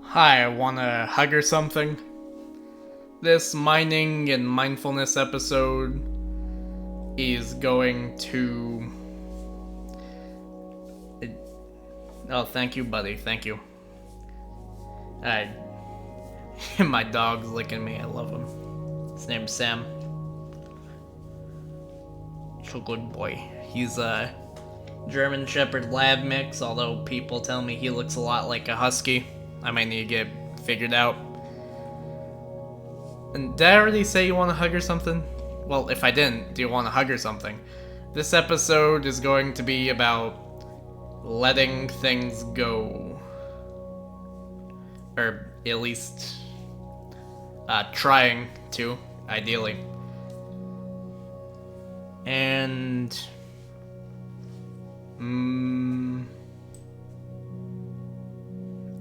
Hi, wanna hug or something? This mining and mindfulness episode is going to. Oh, thank you, buddy. Thank you. I. My dog's licking me. I love him. His name's Sam. He's a good boy. He's a German Shepherd Lab mix, although people tell me he looks a lot like a husky. I might need to get figured out. And did I already say you want to hug or something? Well, if I didn't, do you want to hug or something? This episode is going to be about letting things go. Or at least trying to, ideally. And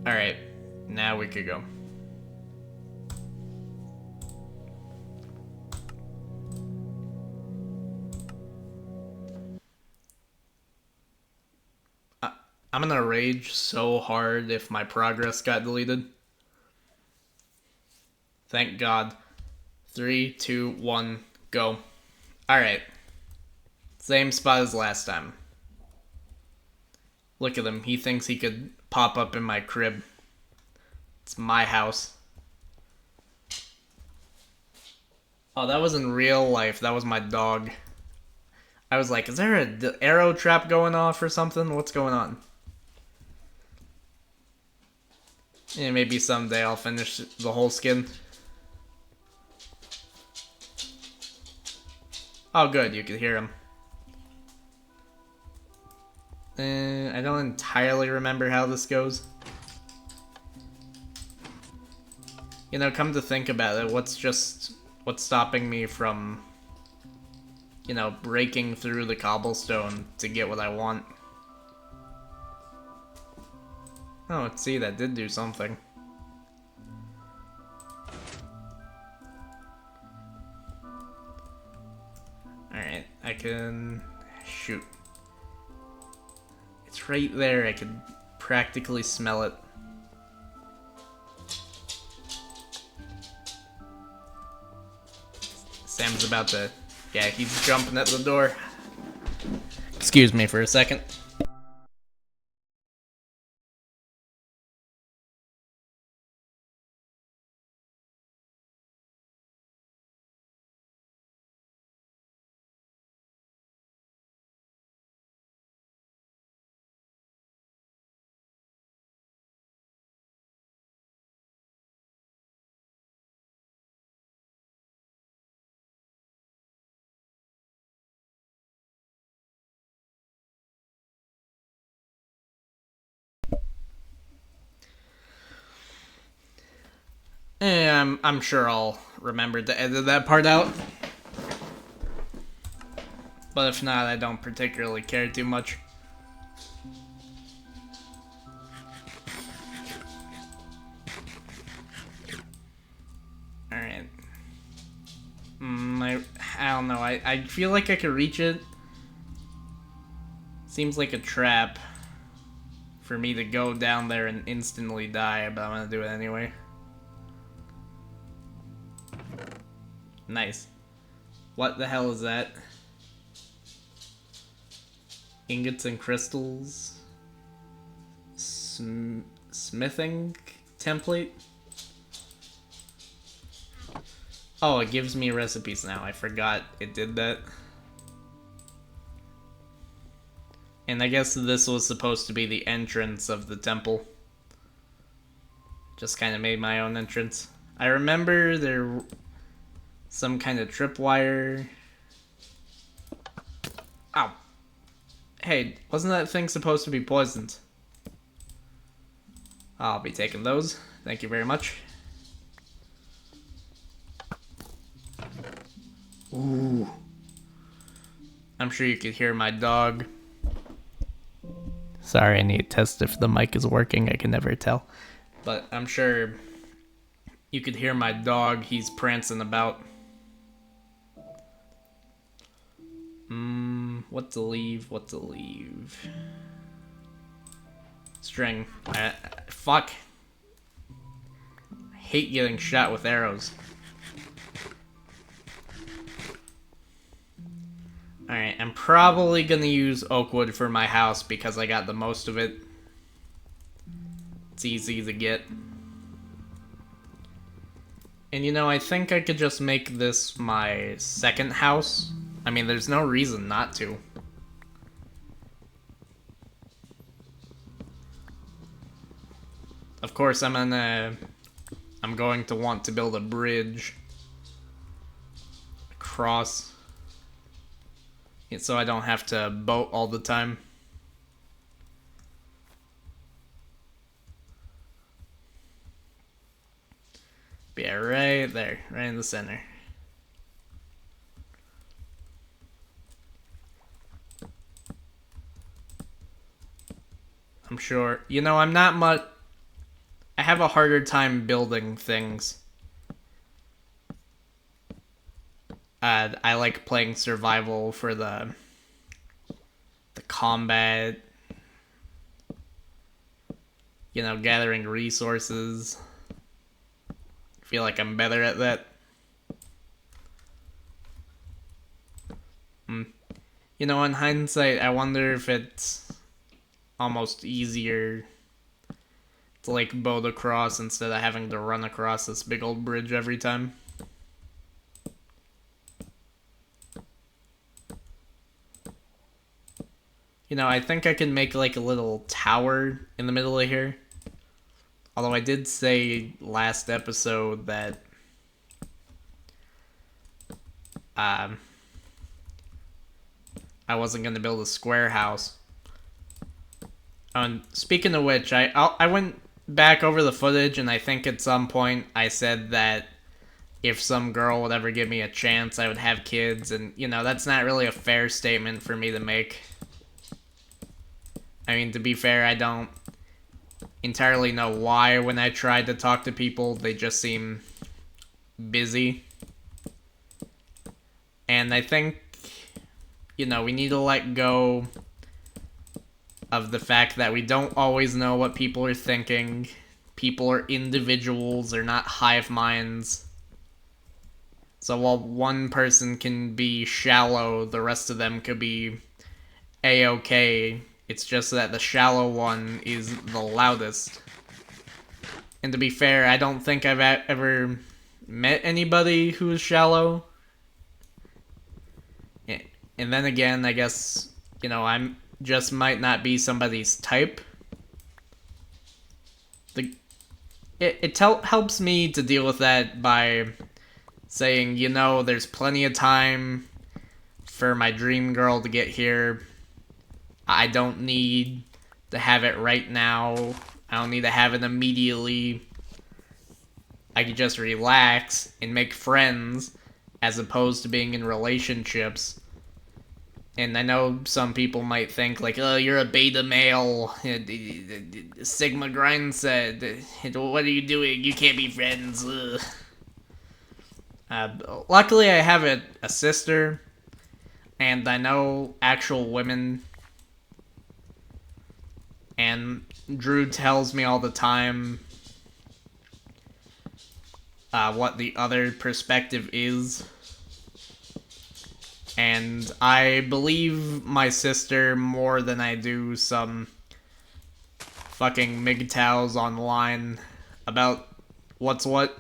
alright, now we could go. I'm gonna rage so hard if my progress got deleted. Thank God. 3, 2, 1, go. Alright. Same spot as last time. Look at him. He thinks he could pop up in my crib. It's my house. Oh, that was in real life. That was my dog. I was like, is there an arrow trap going off or something? What's going on? Yeah, maybe someday I'll finish the whole skin. Oh, good. You could hear him. I don't entirely remember how this goes. You know, come to think about it, what's stopping me from, breaking through the cobblestone to get what I want? Oh, let's see, that did do something. Alright, I can... shoot. It's right there, I can practically smell it. Sam's about to... yeah, he's jumping at the door. Excuse me for a second. I'm sure I'll remember to edit that part out. But if not, I don't particularly care too much. Alright. I don't know. I feel like I could reach it. Seems like a trap for me to go down there and instantly die, but I'm gonna do it anyway. Nice. What the hell is that? Ingots and crystals. Smithing template? Oh, it gives me recipes now. I forgot it did that. And I guess this was supposed to be the entrance of the temple. Just kind of made my own entrance. I remember there some kind of tripwire. Ow. Hey, wasn't that thing supposed to be poisoned? I'll be taking those. Thank you very much. Ooh. I'm sure you could hear my dog. Sorry, I need to test if the mic is working. I can never tell. But I'm sure you could hear my dog. He's prancing about. What to leave? What to leave? String. Fuck. hate getting shot with arrows. Alright, I'm probably gonna use oak wood for my house because I got the most of it. It's easy to get. And you know, I think I could just make this my second house. I mean, there's no reason not to. Of course, I'm going to want to build a bridge across, so I don't have to boat all the time. But yeah, right there, right in the center. I'm sure. You know, I'm not much... I have a harder time building things. I like playing survival for the combat. You know, gathering resources. I feel like I'm better at that. You know, in hindsight, I wonder if it's almost easier to like boat across instead of having to run across this big old bridge every time. You know, I think I can make like a little tower in the middle of here. Although I did say last episode that I wasn't going to build a square house. And speaking of which, I went back over the footage, and I think at some point I said that if some girl would ever give me a chance, I would have kids, and, you know, that's not really a fair statement for me to make. I mean, to be fair, I don't entirely know why when I tried to talk to people, they just seem busy. And I think, you know, we need to let go of the fact that we don't always know what people are thinking. People are individuals, they're not hive minds. So while one person can be shallow, the rest of them could be A-okay. It's just that the shallow one is the loudest. And to be fair, I don't think I've ever met anybody who is shallow. And then again, I guess, you know, I'm just might not be somebody's type. It helps me to deal with that by saying, you know, there's plenty of time for my dream girl to get here. I don't need to have it right now. I don't need to have it immediately. I can just relax and make friends as opposed to being in relationships. And I know some people might think, like, oh, you're a beta male. Sigma Grind said, what are you doing? You can't be friends. Luckily, I have a sister, and I know actual women. And Drew tells me all the time what the other perspective is. And I believe my sister more than I do some fucking MGTOWs online about what's what.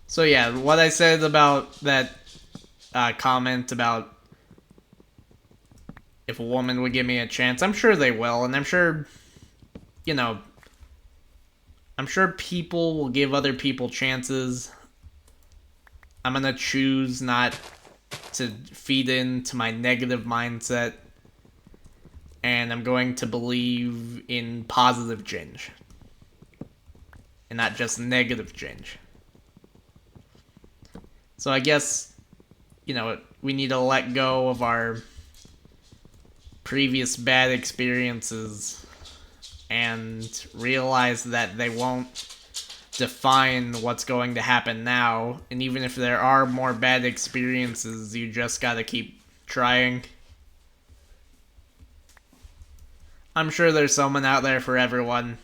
So yeah, what I said about that comment about if a woman would give me a chance, I'm sure they will, and I'm sure, you know, I'm sure people will give other people chances. I'm gonna choose not to feed into my negative mindset, and I'm going to believe in positive change, and not just negative change. So I guess, you know, we need to let go of our previous bad experiences and realize that they won't define what's going to happen now. And even if there are more bad experiences, you just gotta keep trying. I'm sure there's someone out there for everyone.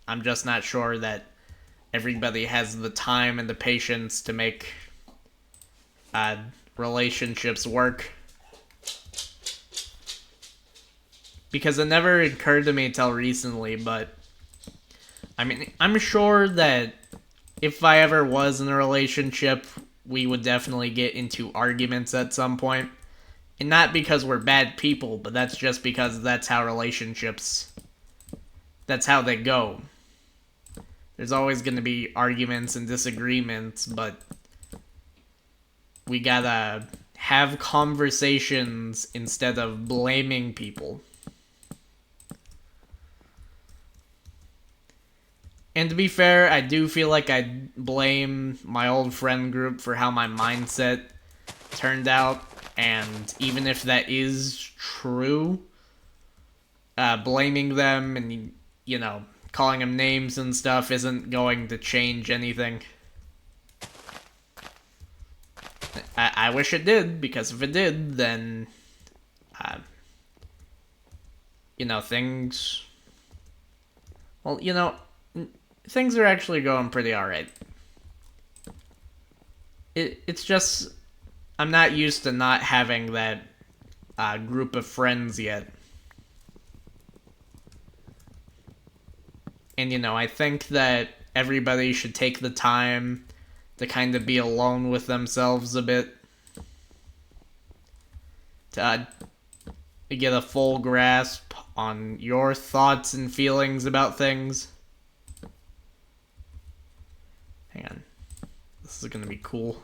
I'm just not sure that everybody has the time and the patience to make uh, relationships work. Because it never occurred to me until recently, but I mean, I'm sure that if I ever was in a relationship, we would definitely get into arguments at some point. And not because we're bad people, but that's just because that's how relationships, that's how they go. There's always going to be arguments and disagreements, but we gotta have conversations instead of blaming people. And to be fair, I do feel like I blame my old friend group for how my mindset turned out. And even if that is true, blaming them and, calling them names and stuff isn't going to change anything. I wish it did, because if it did, then, things. Well, things are actually going pretty alright. It's just I'm not used to not having that group of friends yet. And I think that everybody should take the time to kind of be alone with themselves a bit. To get a full grasp on your thoughts and feelings about things. Hang on. This is gonna be cool.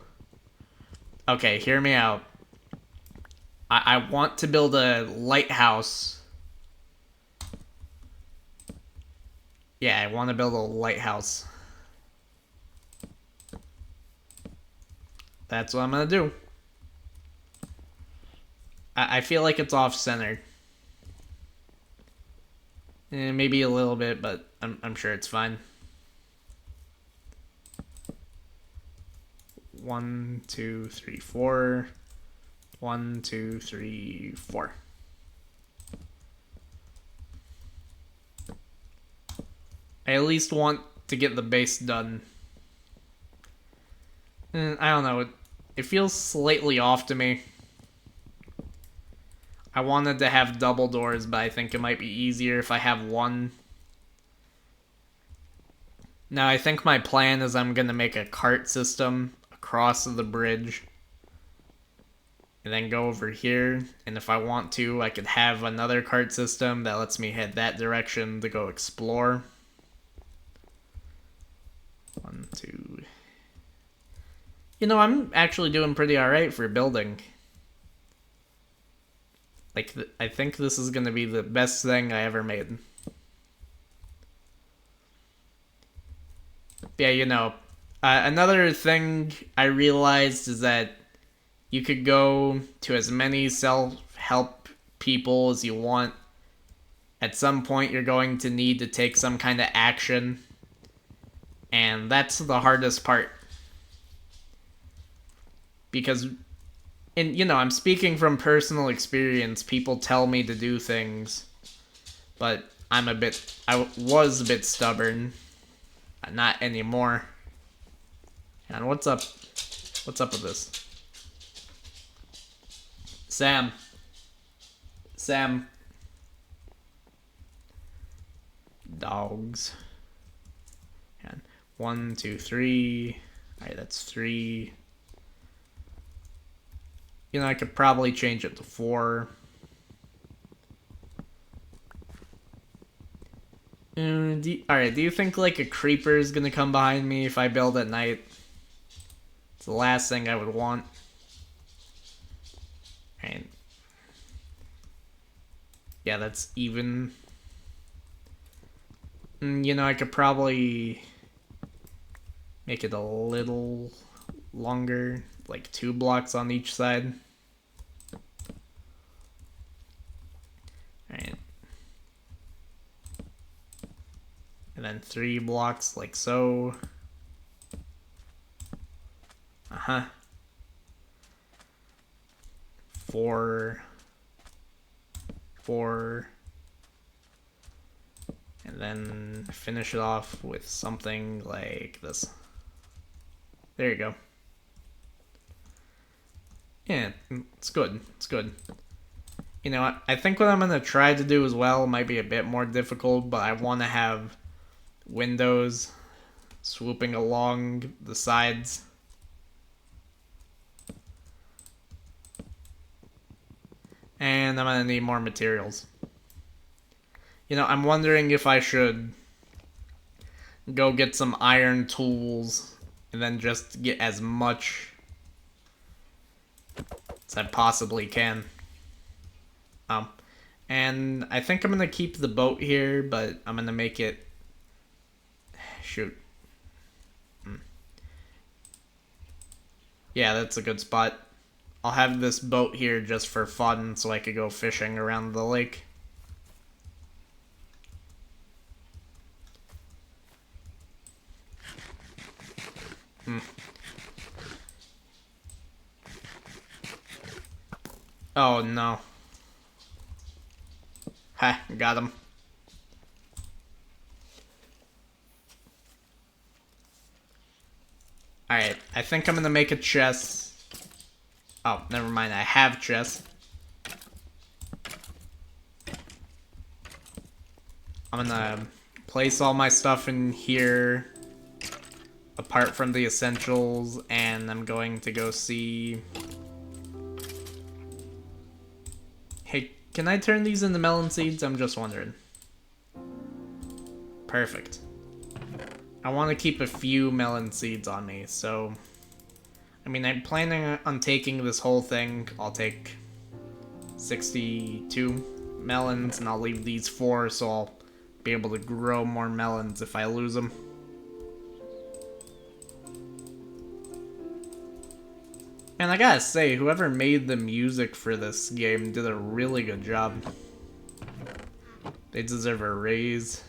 Okay, hear me out. I want to build a lighthouse. Yeah, I want to build a lighthouse. That's what I'm gonna do. I feel like it's off-center. Maybe a little bit, but I'm sure it's fine. 1, 2, 3, 4. 1, 2, 3, 4. I at least want to get the base done. I don't know. It feels slightly off to me. I wanted to have double doors, but I think it might be easier if I have one. Now, I think my plan is I'm going to make a cart system across the bridge. And then go over here. And if I want to, I could have another cart system that lets me head that direction to go explore. 1, 2. I'm actually doing pretty alright for building. I think this is going to be the best thing I ever made. Yeah, another thing I realized is that you could go to as many self-help people as you want. At some point, you're going to need to take some kind of action. And that's the hardest part. Because, and I'm speaking from personal experience. People tell me to do things, but I was a bit stubborn. Not anymore. And what's up? What's up with this? Sam. Dogs. And 1, 2, 3. Alright, that's 3. I could probably change it to 4. Alright, do you think like a creeper is gonna come behind me if I build at night? It's the last thing I would want. Alright. Yeah, that's even. I could probably make it a little longer, like 2 blocks on each side. Alright. And then 3 blocks like so. 4. And And then finish it off with something like this. There you go. Yeah, it's good. It's good. You know what? I think what I'm going to try to do as well might be a bit more difficult, but I want to have windows swooping along the sides. And I'm going to need more materials. You know, I'm wondering if I should go get some iron tools and then just get as much as I possibly can. And I think I'm going to keep the boat here, but I'm going to make it... Shoot. Yeah, that's a good spot. I'll have this boat here just for fun so I could go fishing around the lake. Oh no. Ha, got him. Alright, I think I'm gonna make a chest. Oh, never mind, I have chests. I'm gonna place all my stuff in here, apart from the essentials, and I'm going to go see... Hey, can I turn these into melon seeds? I'm just wondering. Perfect. I want to keep a few melon seeds on me, so... I mean, I'm planning on taking this whole thing. I'll take 62 melons, and I'll leave these 4, so I'll be able to grow more melons if I lose them. And I gotta say, whoever made the music for this game did a really good job. They deserve a raise.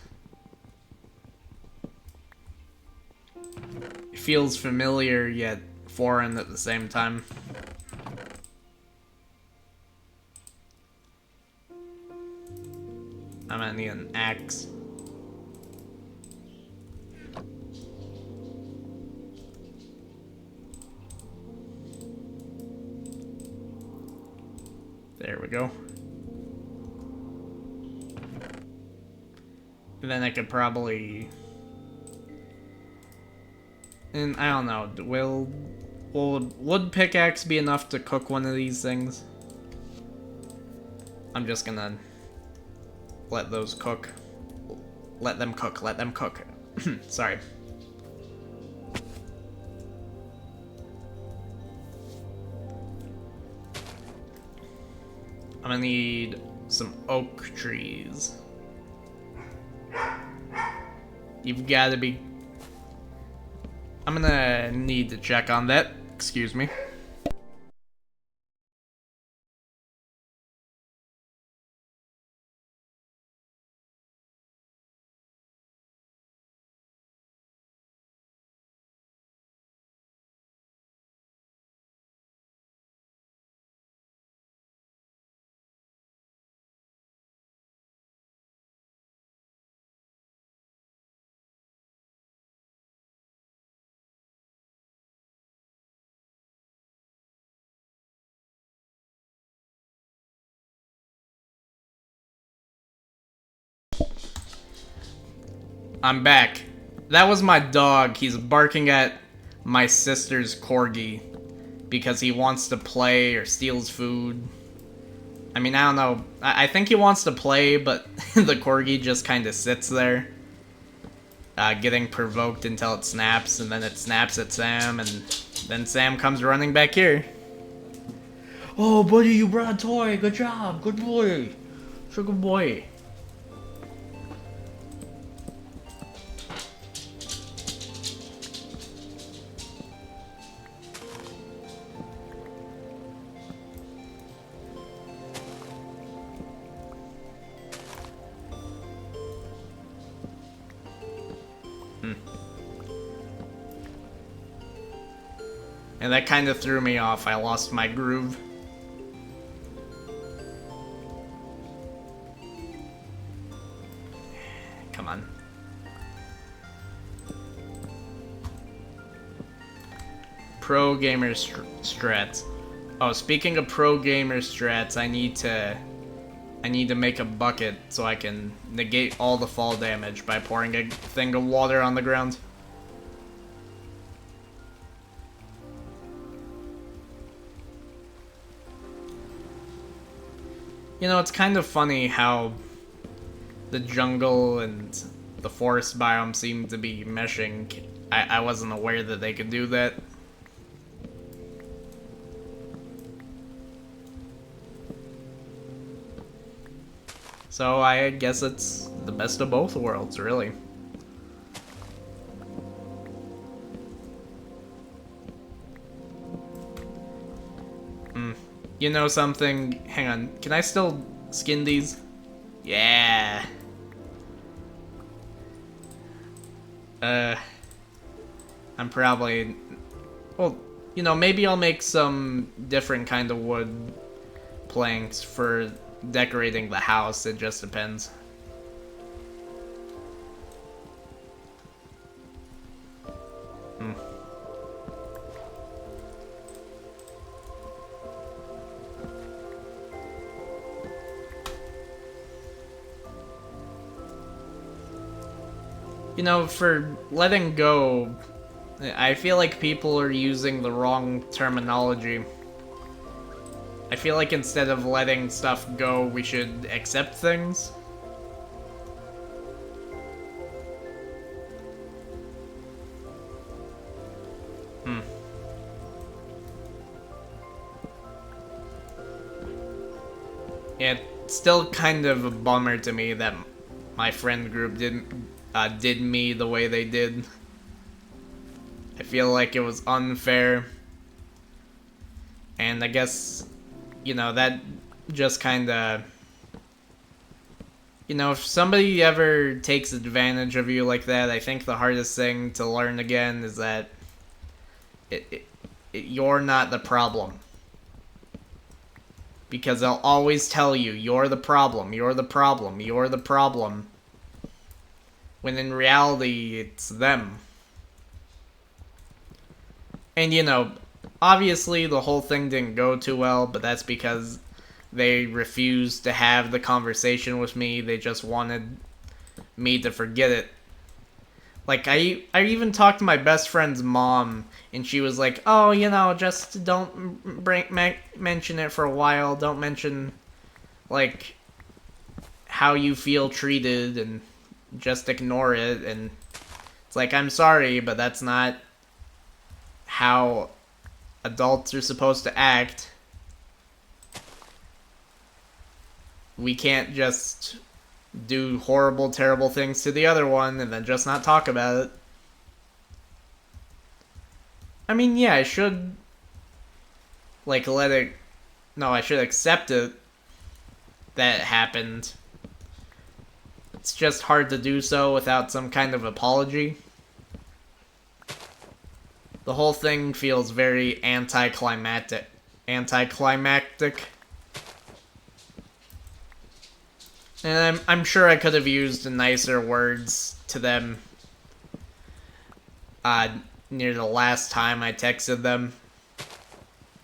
It feels familiar, yet foreign at the same time. I'm gonna need an axe. There we go. And then I could probably... And I don't know, will wood pickaxe be enough to cook one of these things? I'm just gonna let those cook. Let them cook, let them cook. Sorry. I'm gonna need some oak trees. You've gotta be... I'm gonna need to check on that. Excuse me. I'm back. That was my dog. He's barking at my sister's corgi because he wants to play or steals food. I mean, I don't know. I think he wants to play, but the corgi just kind of sits there, getting provoked until it snaps, and then it snaps at Sam, and then Sam comes running back here. Oh, buddy, you brought a toy. Good job. Good boy. So good boy. And that kind of threw me off. I lost my groove. Come on. Pro gamer strats. Oh, speaking of pro gamer strats, I need to make a bucket so I can negate all the fall damage by pouring a thing of water on the ground. You know, it's kind of funny how the jungle and the forest biome seem to be meshing. I wasn't aware that they could do that. So I guess it's the best of both worlds, really. You know something? Hang on. Can I still skin these? Yeah. Uh, I'm probably... Well, you know, maybe I'll make some different kind of wood planks for decorating the house. It just depends. You know, for letting go, I feel like people are using the wrong terminology. I feel like instead of letting stuff go, we should accept things. It's still kind of a bummer to me that my friend group did me the way they did. I feel like it was unfair. And I guess, you know, that just kind of... You know, if somebody ever takes advantage of you like that, I think the hardest thing to learn again is that you're not the problem. Because they'll always tell you, you're the problem, you're the problem, you're the problem. When in reality, it's them. And you know, obviously the whole thing didn't go too well, but that's because they refused to have the conversation with me. They just wanted me to forget it. Like, I even talked to my best friend's mom, and she was like, oh, you know, just don't mention it for a while. Don't mention, like, how you feel treated, and just ignore it. And it's like, I'm sorry, but that's not how adults are supposed to act. We can't just do horrible, terrible things to the other one and then just not talk about it. I mean, yeah, I should, like, let it... No, I should accept it that it happened. It's just hard to do so without some kind of apology. The whole thing feels very anticlimactic. And I'm sure I could have used nicer words to them near the last time I texted them.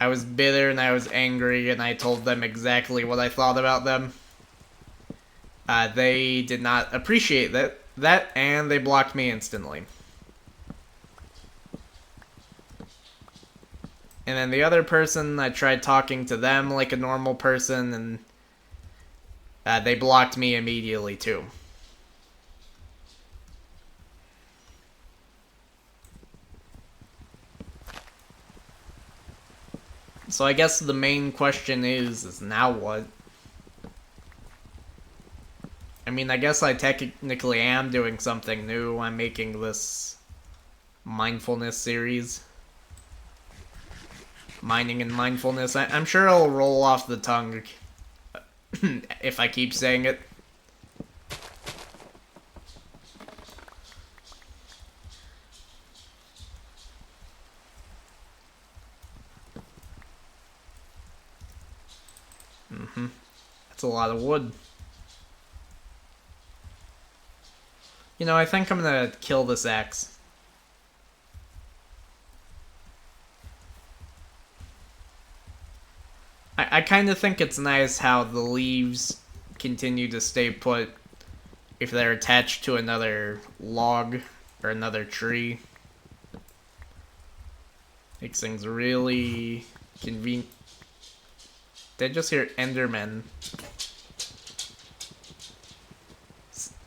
I was bitter and I was angry, and I told them exactly what I thought about them. They did not appreciate that, and they blocked me instantly. And then the other person, I tried talking to them like a normal person, and they blocked me immediately too. So I guess the main question is now what? I mean, I guess I technically am doing something new. I'm making this mindfulness series. Mining and mindfulness. I'm sure it'll roll off the tongue if I keep saying it. That's a lot of wood. You know, I think I'm gonna kill this axe. I kind of think it's nice how the leaves continue to stay put if they're attached to another log or another tree. Makes things really convenient. Did I just hear Enderman?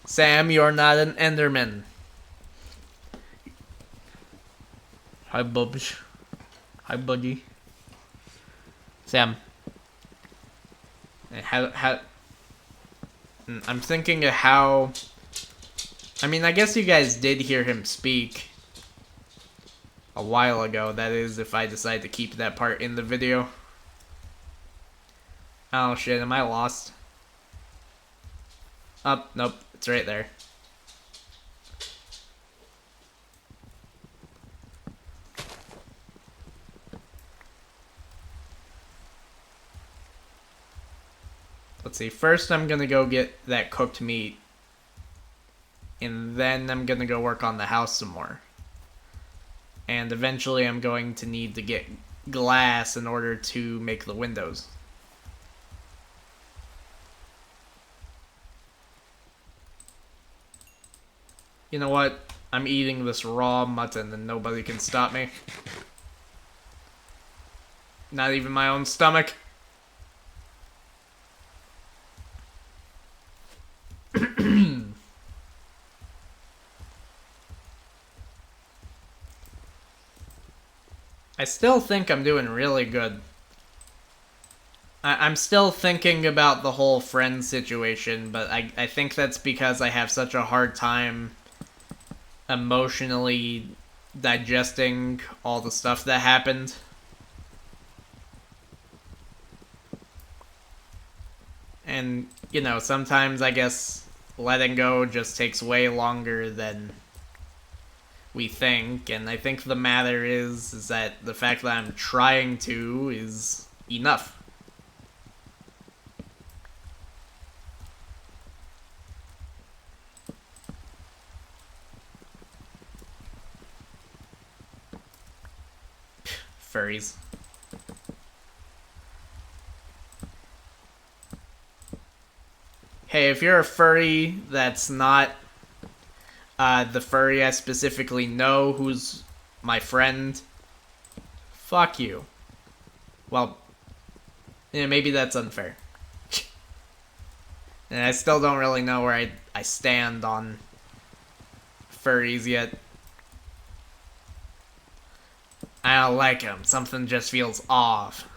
Sam, you're not an Enderman. Hi, Bubs. Hi, buddy. Sam. How? I'm thinking of how. I mean, I guess you guys did hear him speak a while ago. That is, if I decide to keep that part in the video. Oh shit, am I lost? Oh, nope, it's right there. Let's see, first I'm gonna go get that cooked meat. And then I'm gonna go work on the house some more. And eventually I'm going to need to get glass in order to make the windows. You know what? I'm eating this raw mutton and nobody can stop me. Not even my own stomach. I still think I'm doing really good. I'm still thinking about the whole friend situation, but I think that's because I have such a hard time emotionally digesting all the stuff that happened. And, you know, sometimes I guess letting go just takes way longer than we think, and I think the matter is that the fact that I'm trying to is enough. Furries. Hey, if you're a furry that's not the furry I specifically know who's my friend, fuck you. Well, yeah, maybe that's unfair. And I still don't really know where I stand on furries yet. I don't like them. Something just feels off.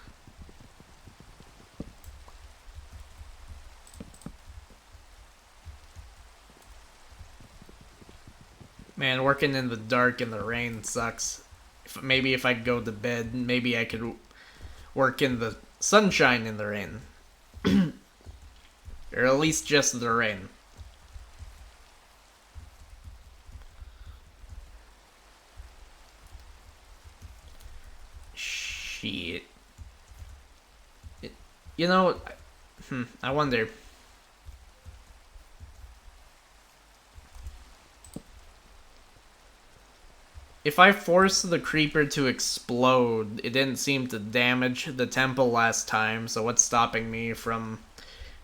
Man, working in the dark in the rain sucks. Maybe if I go to bed, maybe I could work in the sunshine in the rain. Or at least just the rain. Shit. You know, I wonder. If I force the creeper to explode, it didn't seem to damage the temple last time, so what's stopping me from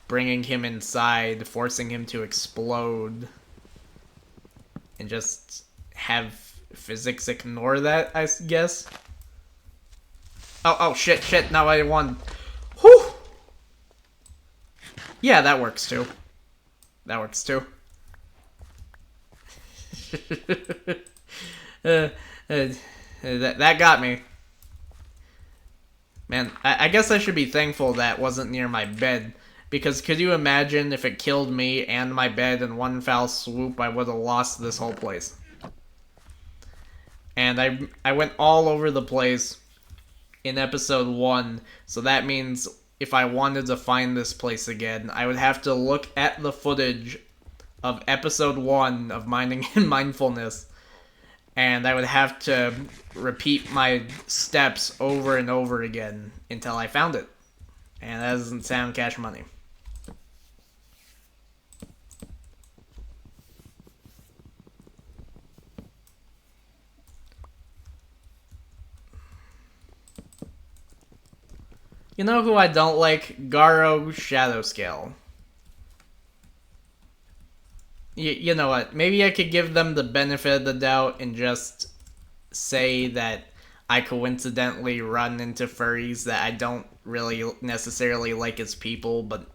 bringing him inside, forcing him to explode, and just have physics ignore that, I guess? Oh, shit, now I won. Whew! Yeah, that works too. That works too. That got me. Man, I guess I should be thankful that wasn't near my bed. Because could you imagine if it killed me and my bed in one foul swoop, I would have lost this whole place. And I went all over the place in episode 1, so that means if I wanted to find this place again, I would have to look at the footage of episode 1 of Minding and Mindfulness, and I would have to repeat my steps over and over again until I found it. And that doesn't sound cash money. You know who I don't like? Garo Shadowscale. You know what? Maybe I could give them the benefit of the doubt and just say that I coincidentally run into furries that I don't really necessarily like as people, but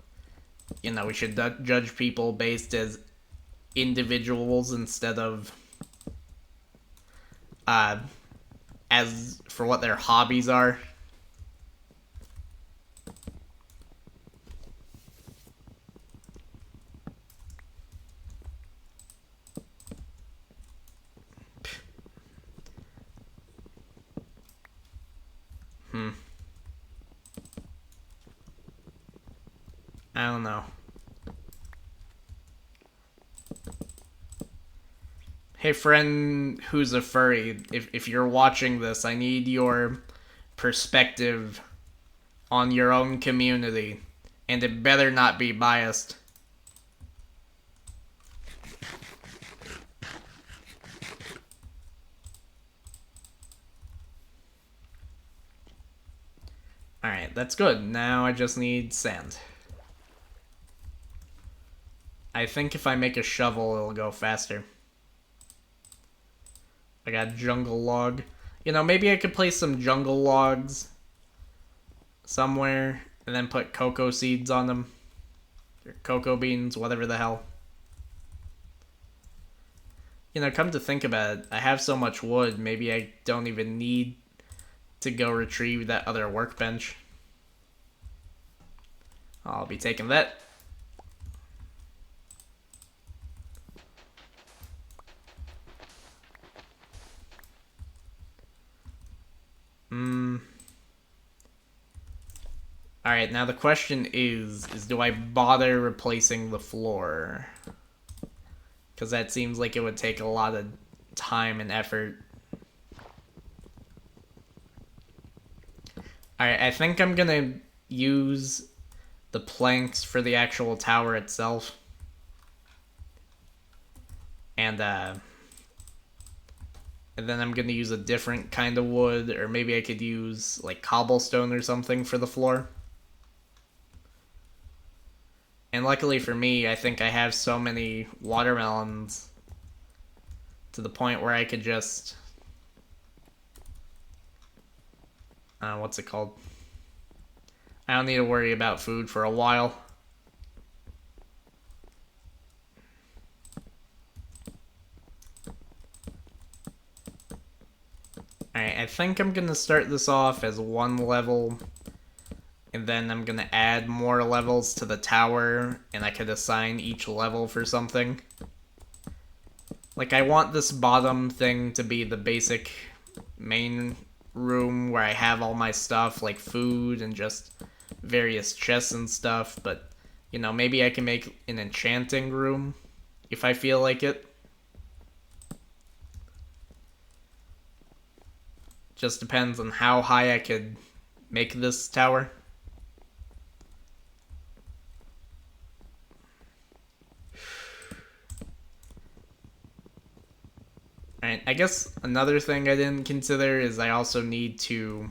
we should judge people based as individuals instead of uh, as for what their hobbies are. Hmm. I don't know. Hey, friend who's a furry, if you're watching this, I need your perspective on your own community, and it better not be biased. Alright, that's good. Now I just need sand. I think if I make a shovel, it'll go faster. I got jungle log. Maybe I could place some jungle logs somewhere and then put cocoa seeds on them. Or cocoa beans, whatever the hell. Come to think about it, I have so much wood, maybe I don't even need to go retrieve that other workbench. I'll be taking that. Alright, now the question is do I bother replacing the floor? Because that seems like it would take a lot of time and effort. Alright, I think I'm gonna use the planks for the actual tower itself. And then I'm gonna use a different kind of wood, or maybe I could use like cobblestone or something for the floor. And luckily for me, I think I have so many watermelons to the point where I could just what's it called? I don't need to worry about food for a while. Alright, I think I'm gonna start this off as one level, and then I'm gonna add more levels to the tower, and I could assign each level for something. Like, I want this bottom thing to be the basic main room where I have all my stuff, like food and just various chests and stuff, but, maybe I can make an enchanting room if I feel like it. Just depends on how high I could make this tower. Alright, I guess another thing I didn't consider is I also need to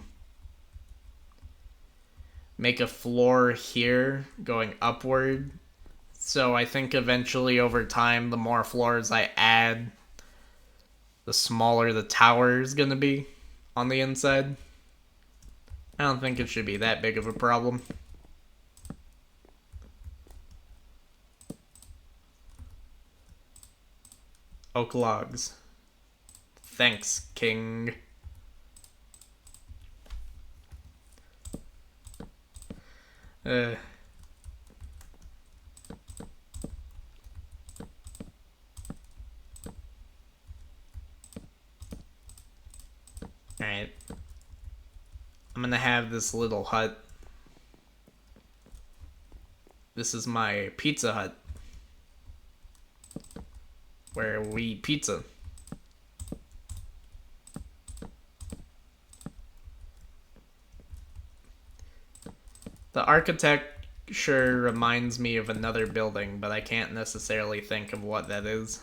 make a floor here going upward. So I think eventually over time, the more floors I add, the smaller the tower is going to be on the inside. I don't think it should be that big of a problem. Oak logs. Thanks, King. Alright. I'm gonna have this little hut. This is my pizza hut, where we eat pizza. The architecture reminds me of another building, but I can't necessarily think of what that is.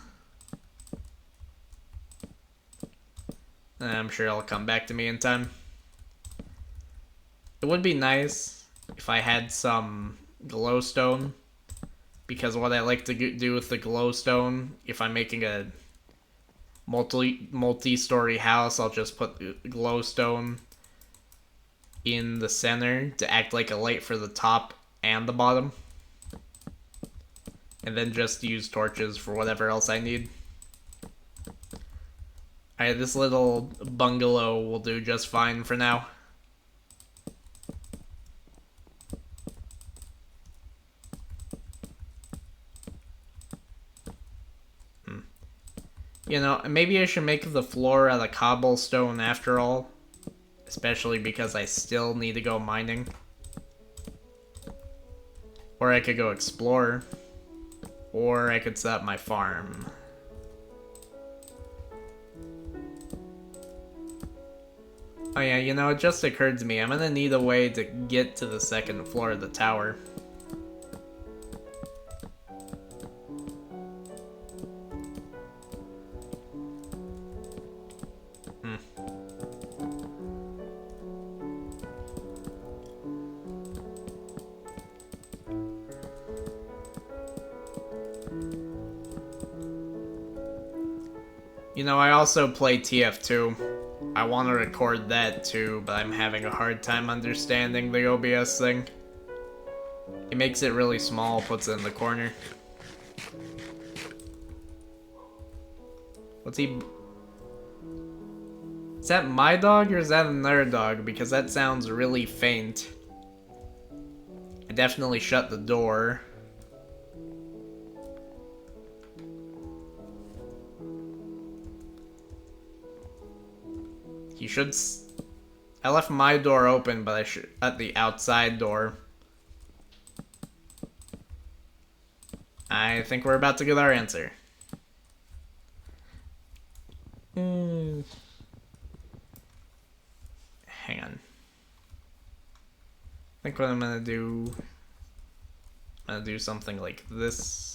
I'm sure it'll come back to me in time. It would be nice if I had some glowstone, because what I like to do with the glowstone, if I'm making a multi-story house, I'll just put glowstone in the center to act like a light for the top and the bottom, and then just use torches for whatever else I need. Alright, this little bungalow will do just fine for now. You know, maybe I should make the floor out of cobblestone after all. Especially because I still need to go mining. Or I could go explore. Or I could set up my farm. Oh yeah, you know, it just occurred to me, I'm gonna need a way to get to the second floor of the tower. You know, I also play TF2. I want to record that too, but I'm having a hard time understanding the OBS thing. It makes it really small, puts it in the corner. What's he... Is that my dog or is that another dog? Because that sounds really faint. I definitely shut the door. He should... I left my door open, but I should... at the outside door. I think we're about to get our answer. Hang on. I think what I'm gonna do... I'm gonna do something like this.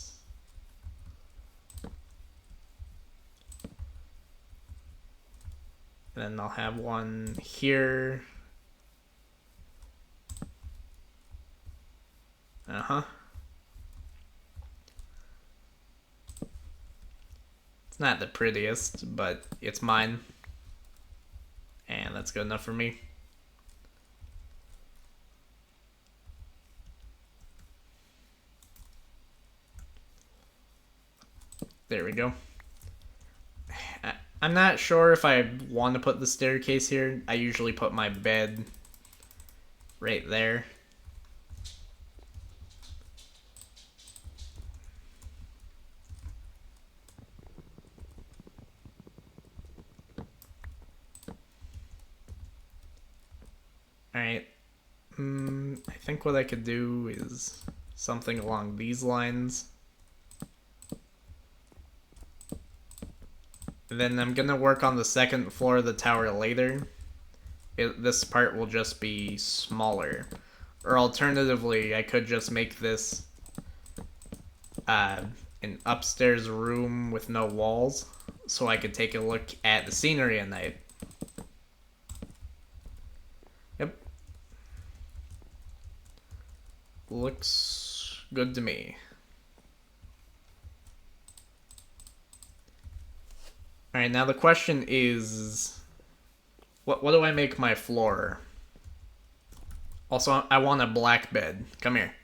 And then I'll have one here. Uh-huh. It's not the prettiest, but it's mine. And that's good enough for me. There we go. I'm not sure if I want to put the staircase here. I usually put my bed right there. Alright. I think what I could do is something along these lines. Then I'm gonna work on the second floor of the tower later. This part will just be smaller. Or alternatively, I could just make this an upstairs room with no walls, so I could take a look at the scenery at night. Yep. Looks good to me. Alright, now the question is... What do I make my floor? Also, I want a black bed. Come here.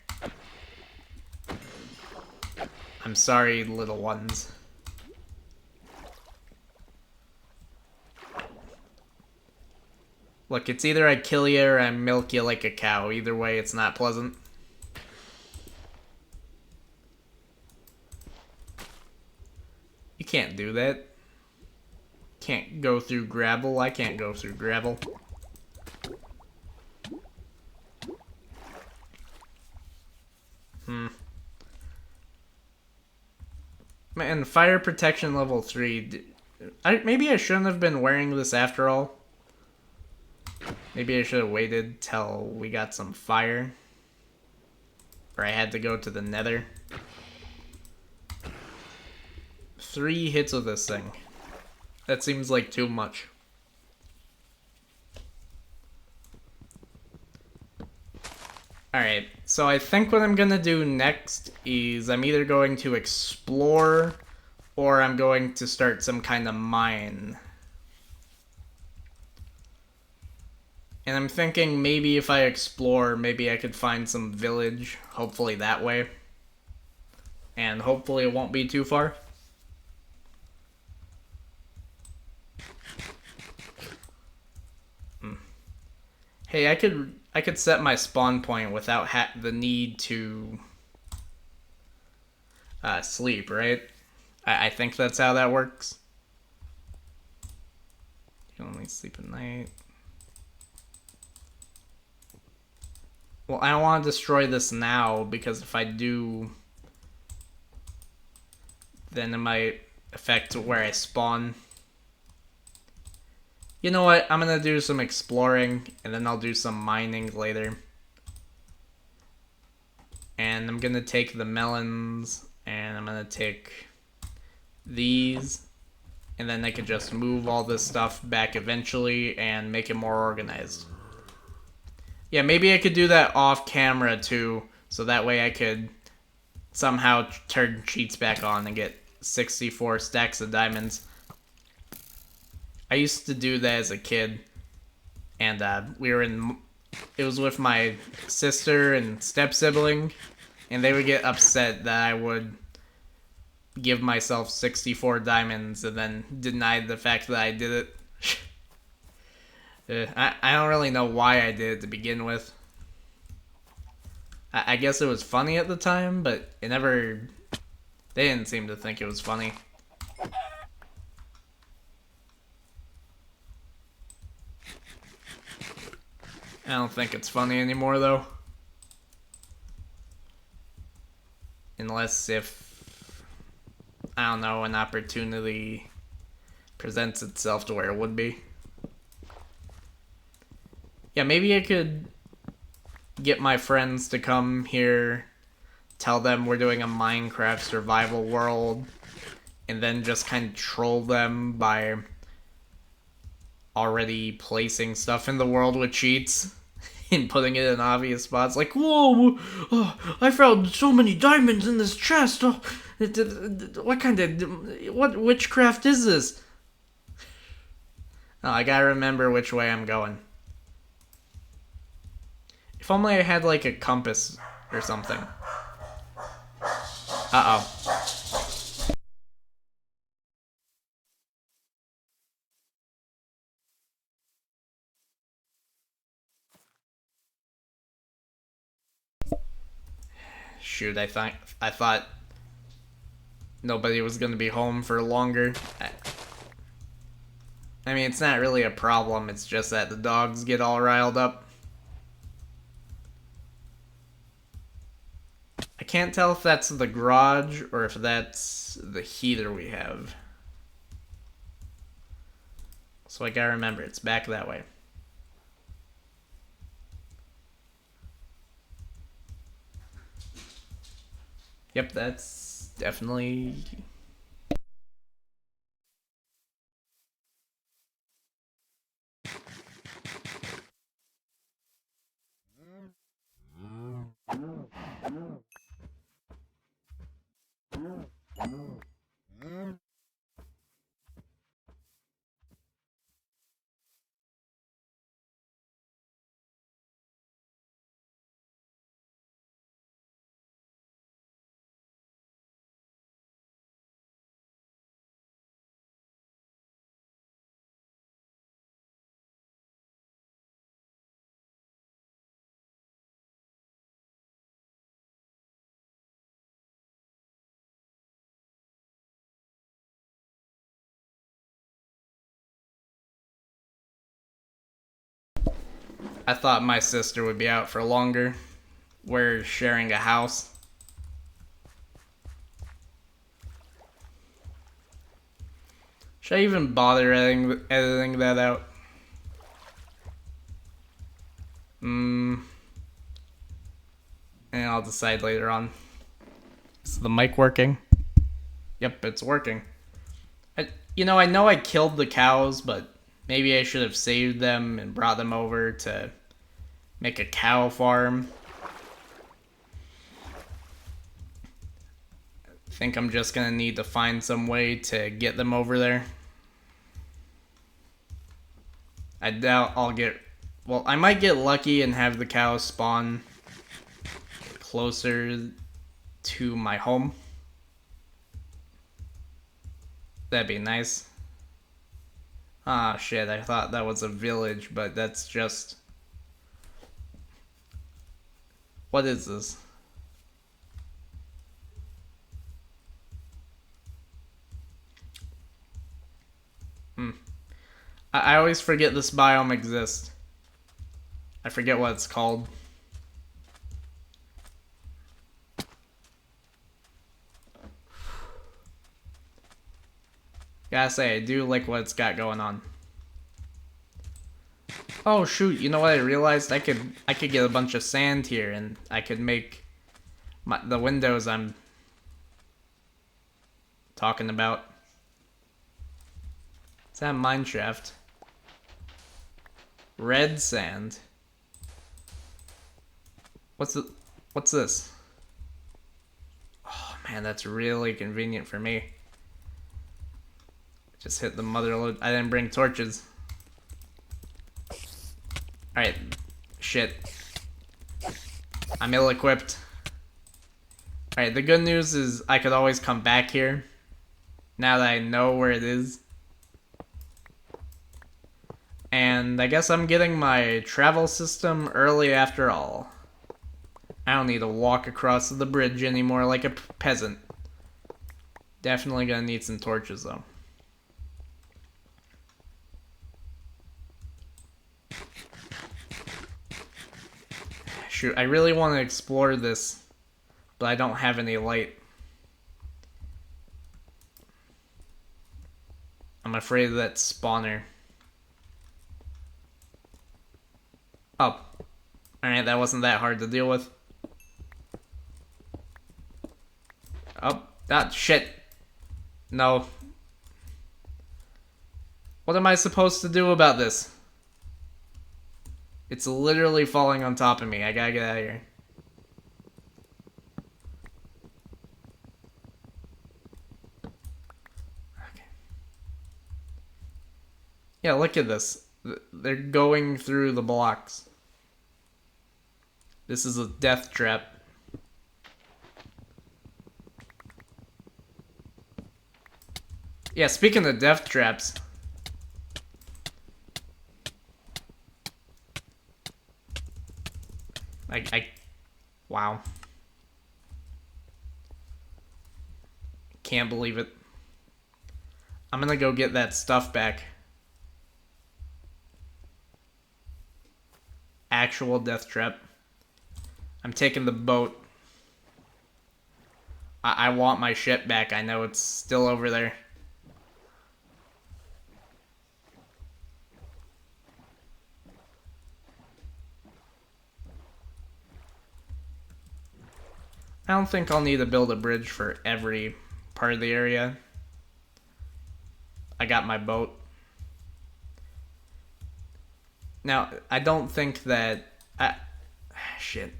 I'm sorry, little ones. Look, it's either I kill you or I milk you like a cow. Either way, it's not pleasant. You can't do that. Can't go through gravel. I can't go through gravel. Man, fire protection level 3. Maybe I shouldn't have been wearing this after all. Maybe I should have waited till we got some fire. Or I had to go to the nether. 3 hits with this thing. That seems like too much. Alright, so I think what I'm gonna do next is I'm either going to explore or I'm going to start some kind of mine. And I'm thinking maybe if I explore, maybe I could find some village, hopefully that way. And hopefully it won't be too far. Hey, I could set my spawn point without the need to sleep, right? I think that's how that works. You can only sleep at night. Well, I don't want to destroy this now because if I do, then it might affect where I spawn. You know what? I'm gonna do some exploring and then I'll do some mining later. And I'm gonna take the melons and I'm gonna take these. And then I could just move all this stuff back eventually and make it more organized. Yeah, maybe I could do that off camera too, so that way I could somehow turn cheats back on and get 64 stacks of diamonds. I used to do that as a kid, and it was with my sister and step sibling, and they would get upset that I would give myself 64 diamonds and then deny the fact that I did it. I don't really know why I did it to begin with. I guess it was funny at the time, but it never... They didn't seem to think it was funny. I don't think it's funny anymore, though. Unless if, I don't know, an opportunity presents itself to where it would be. Yeah, maybe I could get my friends to come here, tell them we're doing a Minecraft survival world, and then just kind of troll them by already placing stuff in the world with cheats and putting it in obvious spots. Like, whoa, oh, I found so many diamonds in this chest. Oh, what kind of, what witchcraft is this? Oh, I gotta remember which way I'm going. If only I had like a compass or something. Uh-oh. Shoot, I thought nobody was gonna be home for longer. I mean, it's not really a problem, it's just that the dogs get all riled up. I can't tell if that's the garage or if that's the heater we have. So I gotta remember, it's back that way. Yep, that's definitely... I thought my sister would be out for longer. We're sharing a house. Should I even bother editing that out? And I'll decide later on. Is the mic working? Yep, it's working. I know I killed the cows, but maybe I should have saved them and brought them over to make a cow farm. think I'm just gonna need to find some way to get them over there. I doubt I'll get... Well, I might get lucky and have the cows spawn closer to my home. That'd be nice. Ah, shit, I thought that was a village, but that's just... What is this? I always forget this biome exists. I forget what it's called. Gotta say, I do like what it's got going on. Oh shoot, you know what I realized? I could get a bunch of sand here and I could make the windows I'm talking about. Is that mineshaft? Red sand. What's this? Oh man, that's really convenient for me. Just hit the mother load. I didn't bring torches. Alright. Shit. I'm ill-equipped. Alright, the good news is I could always come back here. Now that I know where it is. And I guess I'm getting my travel system early after all. I don't need to walk across the bridge anymore like a peasant. Definitely gonna need some torches though. Shoot, I really want to explore this, but I don't have any light. I'm afraid of that spawner. Oh. Alright, that wasn't that hard to deal with. Oh, that shit. No. What am I supposed to do about this? It's literally falling on top of me. I gotta get out of here. Okay. Yeah, look at this. They're going through the blocks. This is a death trap. Yeah, speaking of death traps... Wow. Can't believe it. I'm gonna go get that stuff back. Actual death trap. I'm taking the boat. I want my ship back. I know it's still over there. I don't think I'll need to build a bridge for every part of the area. I got my boat. Now, I don't think that... shit.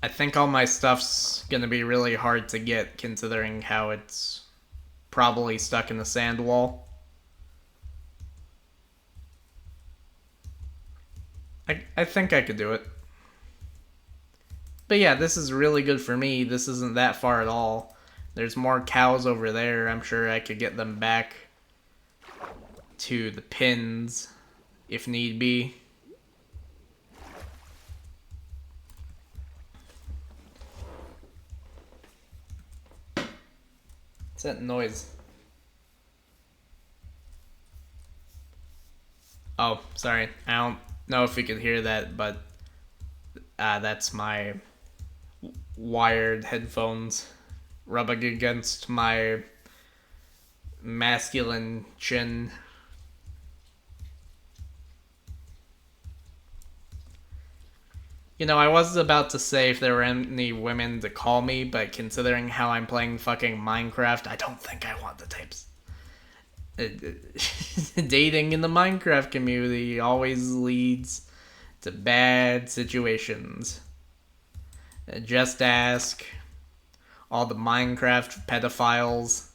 I think all my stuff's gonna be really hard to get, considering how it's probably stuck in the sand wall. I think I could do it. But yeah, this is really good for me. This isn't that far at all. There's more cows over there. I'm sure I could get them back to the pins if need be. What's that noise? Oh, sorry. I don't know if you could hear that, but that's my wired headphones rubbing against my masculine chin. You know, I was about to say if there were any women to call me, but considering how I'm playing fucking Minecraft, I don't think I want the types. Dating in the Minecraft community always leads to bad situations. Just ask all the Minecraft pedophiles.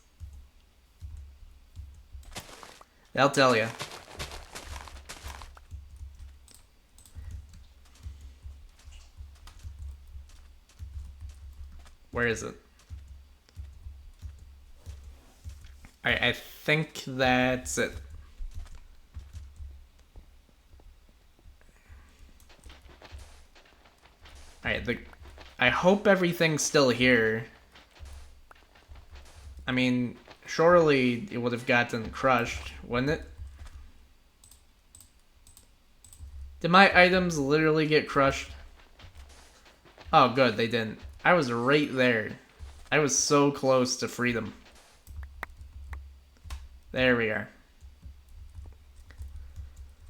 They'll tell you. Where is it? Alright, I think that's it. Alright, I hope everything's still here. I mean, surely it would have gotten crushed, wouldn't it? Did my items literally get crushed? Oh, good, they didn't. I was right there. I was so close to freedom. There we are.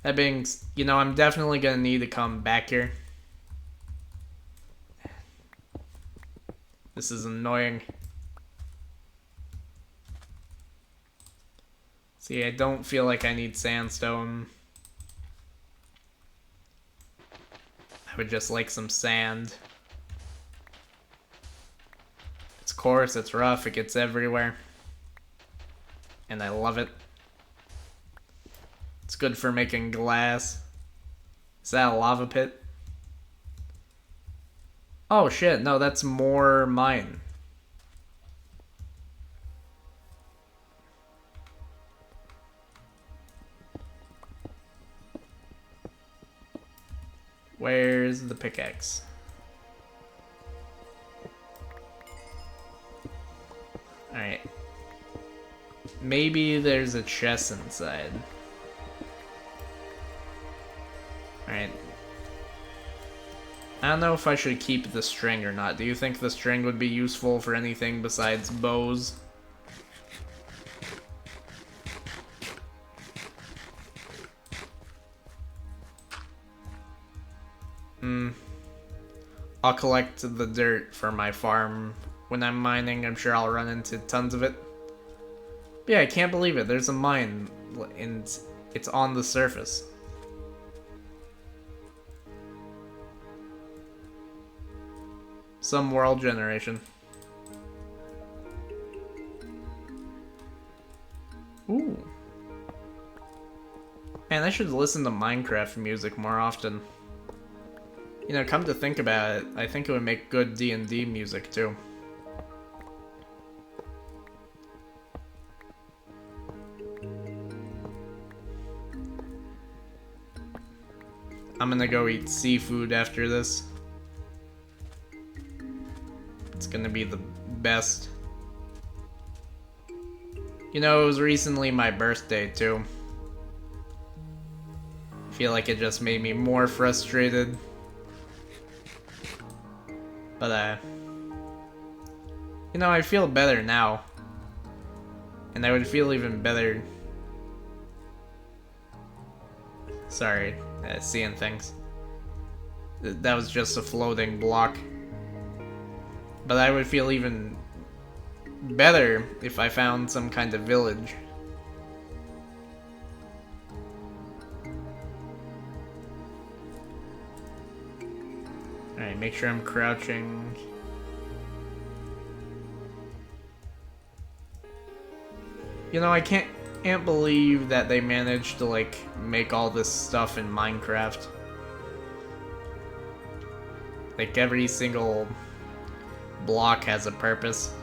That being, I'm definitely gonna need to come back here. This is annoying. See, I don't feel like I need sandstone. I would just like some sand. It's coarse, it's rough, it gets everywhere. And I love it. It's good for making glass. Is that a lava pit? Oh shit, no, that's more mine. Where's the pickaxe? Alright. Maybe there's a chest inside. Alright. I don't know if I should keep the string or not. Do you think the string would be useful for anything besides bows? I'll collect the dirt for my farm when I'm mining. I'm sure I'll run into tons of it. But yeah, I can't believe it. There's a mine and it's on the surface. Some world generation. Ooh. Man, I should listen to Minecraft music more often. Come to think about it, I think it would make good D&D music too. I'm gonna go eat seafood after this. It's gonna be the best. It was recently my birthday too. I feel like it just made me more frustrated. But, I feel better now. And I would feel even better. Sorry, seeing things. That was just a floating block. But I would feel even better if I found some kind of village. Alright, make sure I'm crouching. I can't believe that they managed to, make all this stuff in Minecraft. Every single block has a purpose.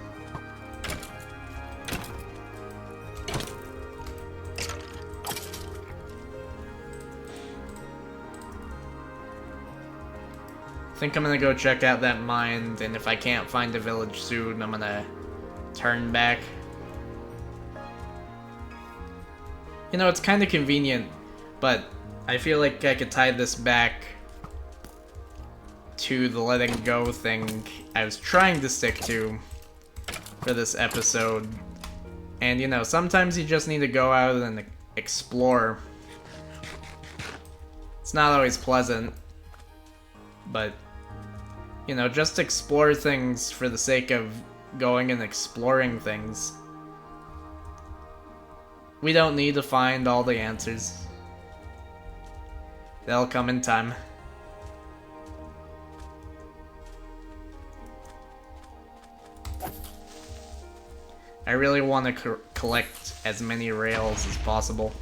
I think I'm gonna go check out that mine, and if I can't find a village soon, I'm gonna turn back. It's kind of convenient, but I feel like I could tie this back to the letting go thing I was trying to stick to for this episode. And sometimes you just need to go out and explore. It's not always pleasant, but just explore things for the sake of going and exploring things. We don't need to find all the answers. They'll come in time. I really want to collect as many rails as possible.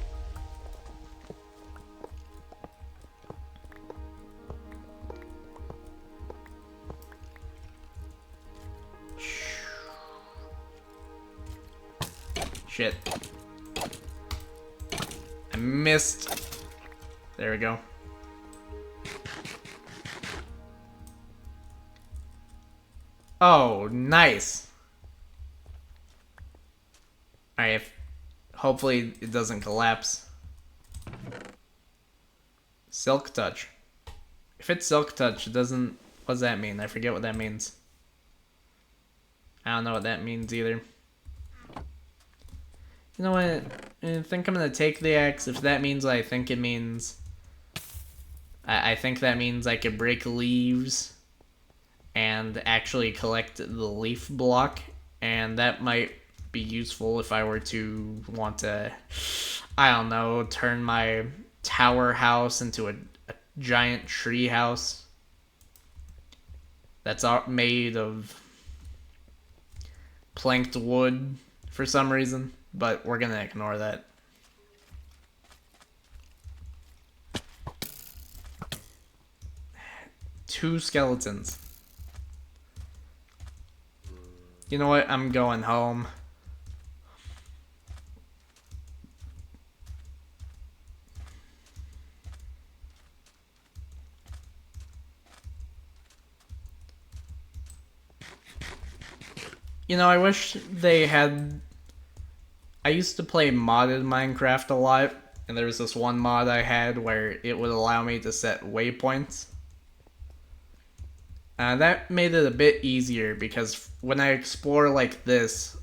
Shit. I missed. There we go. Oh, nice. Alright, hopefully it doesn't collapse. Silk touch. If it's silk touch, it doesn't... What does that mean? I forget what that means. I don't know what that means either. You know what? I think I'm gonna take the axe. If that means what I think it means... I think that means I could break leaves and actually collect the leaf block, and that might be useful if I were to want to, I don't know, turn my tower house into a giant tree house that's made of planked wood for some reason, but we're gonna ignore that. Two skeletons. You know what? I'm going home. You know, I wish they had... I used to play modded Minecraft a lot, and there was this one mod I had where it would allow me to set waypoints. That made it a bit easier, because when I explore like this,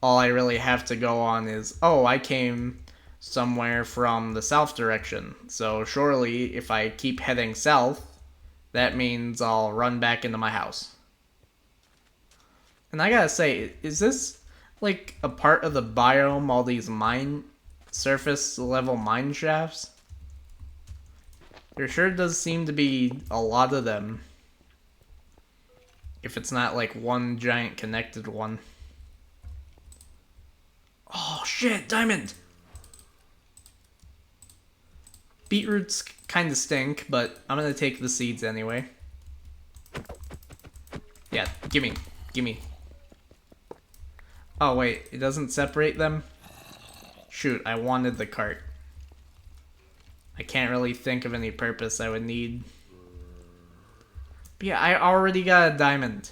all I really have to go on is, oh, I came somewhere from the south direction, so surely if I keep heading south, that means I'll run back into my house. And I gotta say, is this like a part of the biome, all these mine surface level mine shafts? There sure does seem to be a lot of them. If it's not like one giant connected one. Oh shit, diamond! Beetroots kinda stink, but I'm gonna take the seeds anyway. Yeah, gimme. Gimme. Oh wait, it doesn't separate them? Shoot, I wanted the cart. I can't really think of any purpose I would need. But yeah, I already got a diamond.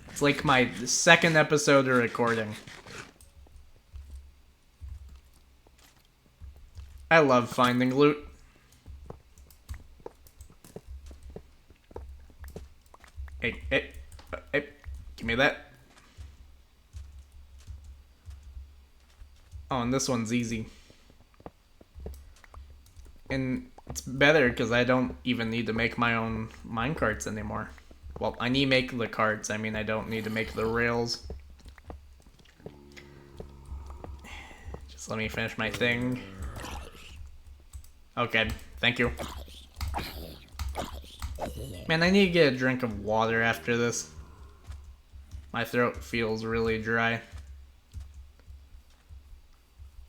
It's like my second episode of recording. I love finding loot. Hey, give me that. Oh, and this one's easy. And it's better because I don't even need to make my own minecarts anymore. Well, I need to make the carts. I mean, I don't need to make the rails. Just let me finish my thing. Okay, thank you. Man, I need to get a drink of water after this. My throat feels really dry.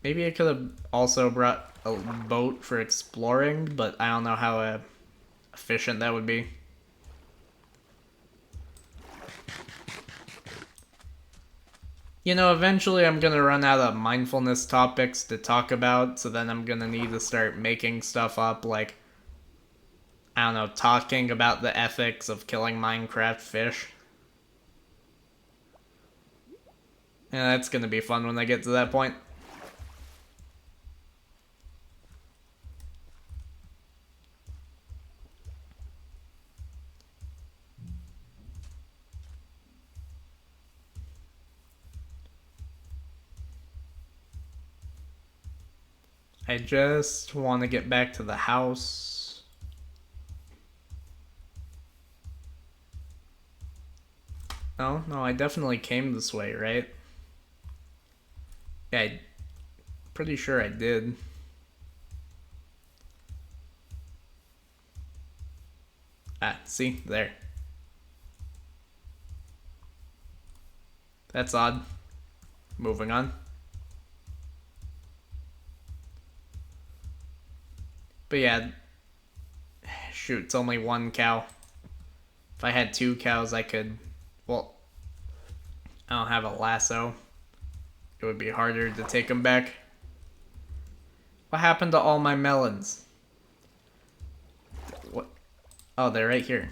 Maybe I could have also brought a boat for exploring, but I don't know how efficient that would be. You know, eventually I'm gonna run out of mindfulness topics to talk about, so then I'm gonna need to start making stuff up, like, I don't know, talking about the ethics of killing Minecraft fish. And that's gonna be fun when I get to that point. I just want to get back to the house. No, I definitely came this way, right? Yeah, I'm pretty sure I did. Ah, see? There. That's odd. Moving on. But yeah, shoot, it's only one cow. If I had two cows, I could. Well, I don't have a lasso. It would be harder to take them back. What happened to all my melons? What? Oh, they're right here.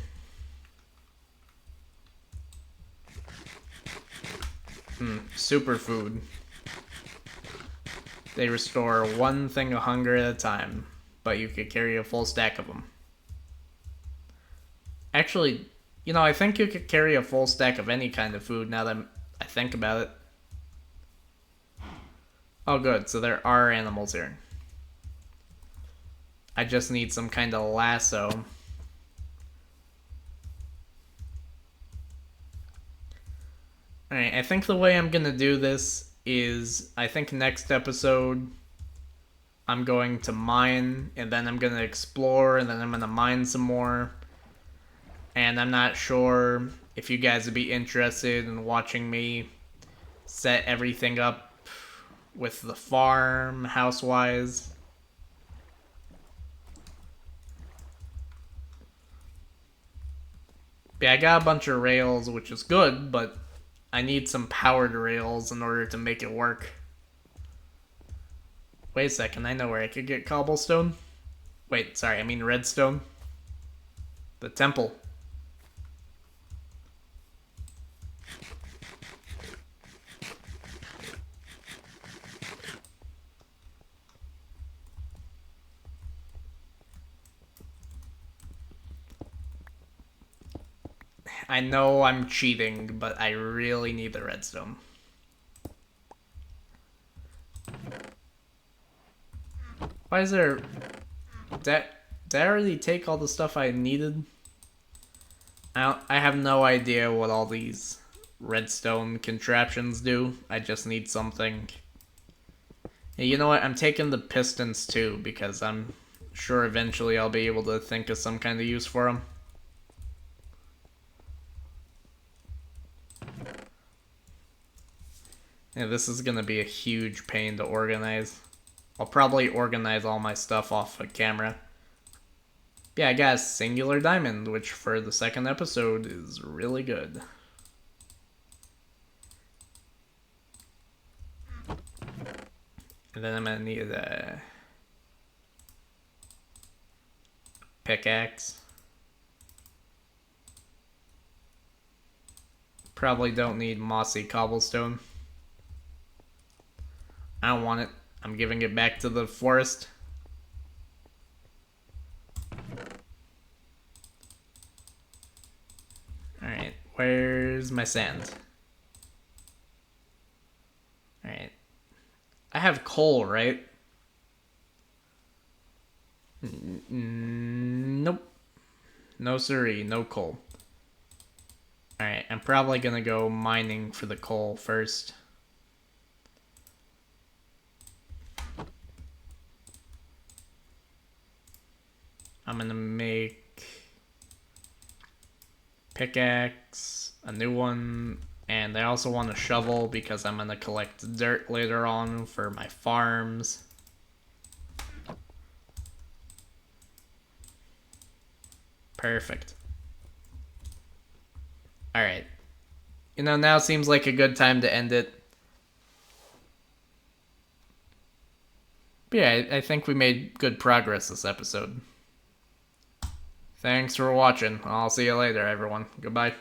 Superfood. They restore one thing of hunger at a time, but you could carry a full stack of them. Actually, I think you could carry a full stack of any kind of food now that I think about it. Oh, good. So there are animals here. I just need some kind of lasso. Alright, I think the way I'm gonna do this is I think next episode I'm going to mine, and then I'm gonna explore, and then I'm gonna mine some more. And I'm not sure if you guys would be interested in watching me set everything up with the farm, house-wise. Yeah, I got a bunch of rails, which is good, but I need some powered rails in order to make it work. Wait a second, I know where I could get cobblestone. Wait, sorry, I mean redstone. The temple. I know I'm cheating, but I really need the redstone. Why is there... Did I already take all the stuff I needed? I have no idea what all these redstone contraptions do. I just need something. Hey, you know what? I'm taking the pistons too, because I'm sure eventually I'll be able to think of some kind of use for them. Yeah, this is gonna be a huge pain to organize. I'll probably organize all my stuff off of camera. Yeah, I got a singular diamond, which for the second episode is really good. And then I'm gonna need a pickaxe. Probably don't need mossy cobblestone. I don't want it. I'm giving it back to the forest. Alright, where's my sand? Alright. I have coal, right? Nope. No siree, no coal. Alright, I'm probably gonna go mining for the coal first. I'm gonna make pickaxe, a new one, and I also want a shovel because I'm gonna collect dirt later on for my farms. Perfect. Alright. Now seems like a good time to end it. But yeah, I think we made good progress this episode. Thanks for watching. I'll see you later, everyone. Goodbye.